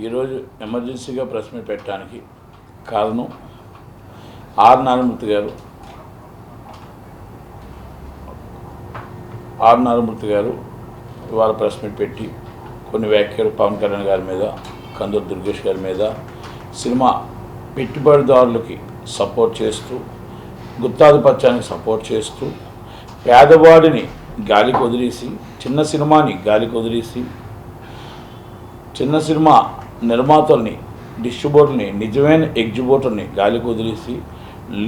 ఈరోజు ఎమర్జెన్సీగా press meet పెట్టడానికి కారణం ఆర్ నారాయణమూర్తి గారు ఇవాళ ప్రెస్ మీట్ పెట్టి కొన్ని వ్యాఖ్యలు పవన్ కళ్యాణ్ గారి మీద, కందూరు దుర్గేష్ గారి మీద, సినిమా పెట్టుబడిదారులకి సపోర్ట్ చేస్తూ, గుత్తాధిపత్యానికి సపోర్ట్ చేస్తూ, పేదవాడిని గాలికి వదిలేసి, చిన్న సినిమాని గాలికి వదిలేసి, చిన్న సినిమా నిర్మాతల్ని, డిస్ట్రిబ్యూటర్ని, నిజమైన ఎగ్జిబ్యూటర్ని గాలికి వదిలేసి,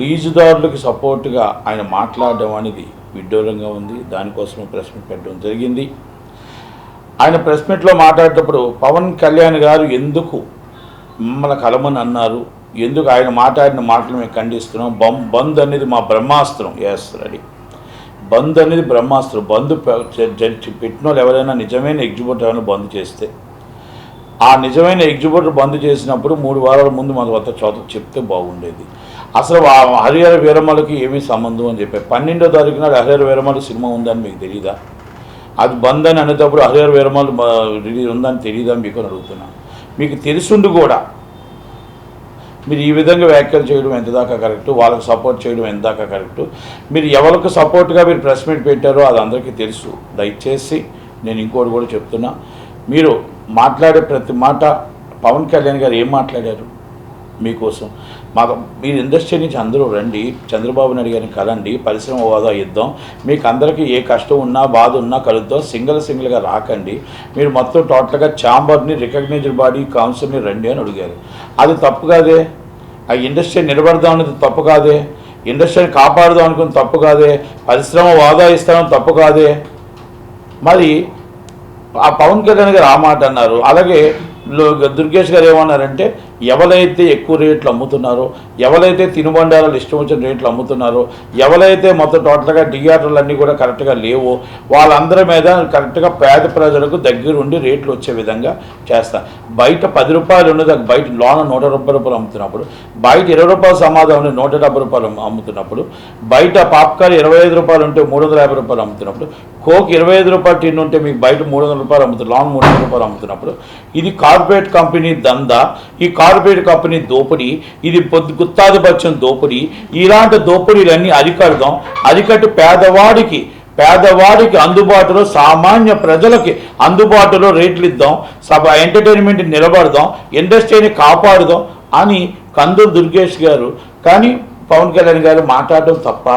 లీజుదారులకు సపోర్టుగా ఆయన మాట్లాడడం అనేది విడ్డూరంగా ఉంది. దానికోసమే ప్రెస్ మీట్ పెట్టడం జరిగింది. ఆయన ప్రెస్ మీట్లో మాట్లాడేటప్పుడు పవన్ కళ్యాణ్ గారు ఎందుకు మిమ్మల్ని కలమని అన్నారు, ఎందుకు ఆయన మాట్లాడిన మాటలు మేము ఖండిస్తున్నాం, బంద్ అనేది మా బ్రహ్మాస్త్రం. ఎస్ రెడీ, బంద్ అనేది బ్రహ్మాస్త్రం. బంద్ పెట్టిన వాళ్ళు ఎవరైనా నిజమైన ఎగ్జిబ్యూటర్ ఎవరైనా బంద్ చేస్తే, ఆ నిజమైన ఎగ్జిబ్యూటర్ బంద్ చేసినప్పుడు 3 వారాల ముందు మన వద్ద చెప్తే బాగుండేది. అసలు హరిహర వీరమ్మలకి ఏమీ సంబంధం అని చెప్పారు. 12వ తారీఖున హరిహర వీరమ్మల సినిమా ఉందని మీకు తెలియదా? అది బంద్ అని అనేటప్పుడు హరిహర వీరమ్మలు రిలీజ్ ఉందని తెలియదా మీకు అని అడుగుతున్నాను. మీకు తెలుసుండి కూడా మీరు ఈ విధంగా వ్యాఖ్యలు చేయడం ఎంతదాకా కరెక్టు, వాళ్ళకి సపోర్ట్ చేయడం ఎంతదాకా కరెక్టు, మీరు ఎవరికి సపోర్ట్గా మీరు ప్రెస్ మీట్ పెట్టారో అది అందరికీ తెలుసు. దయచేసి నేను ఇంకోటి కూడా చెప్తున్నా, మీరు మాట్లాడే ప్రతి మాట పవన్ కళ్యాణ్ గారు ఏం మాట్లాడారు మీకోసం, మీరు ఇండస్ట్రీ నుంచి అందరూ రండి, చంద్రబాబు నాయుడు గారిని కలండి, పరిశ్రమ హోదా ఇద్దాం, మీకు అందరికీ ఏ కష్టం ఉన్నా బాధ ఉన్నా కలుద్దాం, సింగిల్గా రాకండి, మీరు మొత్తం టోటల్గా ఛాంబర్ని, రికగ్నైజ్డ్ బాడీ కౌన్సిల్ని రండి అని అడిగారు. అది తప్పు కాదే? ఆ ఇండస్ట్రీ నిలబడదాం అనేది తప్పు కాదే? ఇండస్ట్రీని కాపాడుదాం అనుకుని తప్పు కాదే? పరిశ్రమ హోదా ఇస్తామని తప్పు కాదే? మరి ఆ పవన్ కళ్యాణ్ గారు ఆ మాట అన్నారు. అలాగే దుర్గేష్ గారు ఏమన్నారంటే, ఎవరైతే ఎక్కువ రేట్లు అమ్ముతున్నారో, ఎవరైతే తినుబండారాలు ఇష్టం వచ్చిన రేట్లు అమ్ముతున్నారో, ఎవరైతే మొత్తం టోటల్గా థియేటర్లు అన్నీ కూడా కరెక్ట్గా లేవో వాళ్ళందరి మీద కరెక్ట్గా పేద ప్రజలకు దగ్గరుండి రేట్లు వచ్చే విధంగా చేస్తా. బయట 10 రూపాయలు ఉన్నది, బయట లోన 170 రూపాయలు అమ్ముతున్నప్పుడు, బయట 20 రూపాయలు సమాధానం ఉండి 170 రూపాయలు అమ్ముతున్నప్పుడు, బయట పాప్కార్న్ 25 రూపాయలు ఉంటే 350 రూపాయలు అమ్ముతున్నప్పుడు, కోక్ 25 రూపాయలు టిన్ ఉంటే మీకు బయట 300 రూపాయలు అమ్ముతున్నారు, లోన్ 300 రూపాయలు అమ్ముతున్నప్పుడు, ఇది కార్పొరేట్ కంపెనీ దందా, ఈ కార్పొరేట్ కంపెనీ దోపిడీ, ఇది గుత్తాధిపత్యం దోపిడీ. ఇలాంటి దోపిడీలన్నీ అరికట్టి పేదవాడికి అందుబాటులో, సామాన్య ప్రజలకి అందుబాటులో రేట్లు ఇద్దాం, ఎంటర్టైన్మెంట్ నిలబడదాం, ఇండస్ట్రీని కాపాడుదాం అని కందూరు దుర్గేష్ గారు. కానీ పవన్ కళ్యాణ్ గారు మాట్లాడడం తప్ప?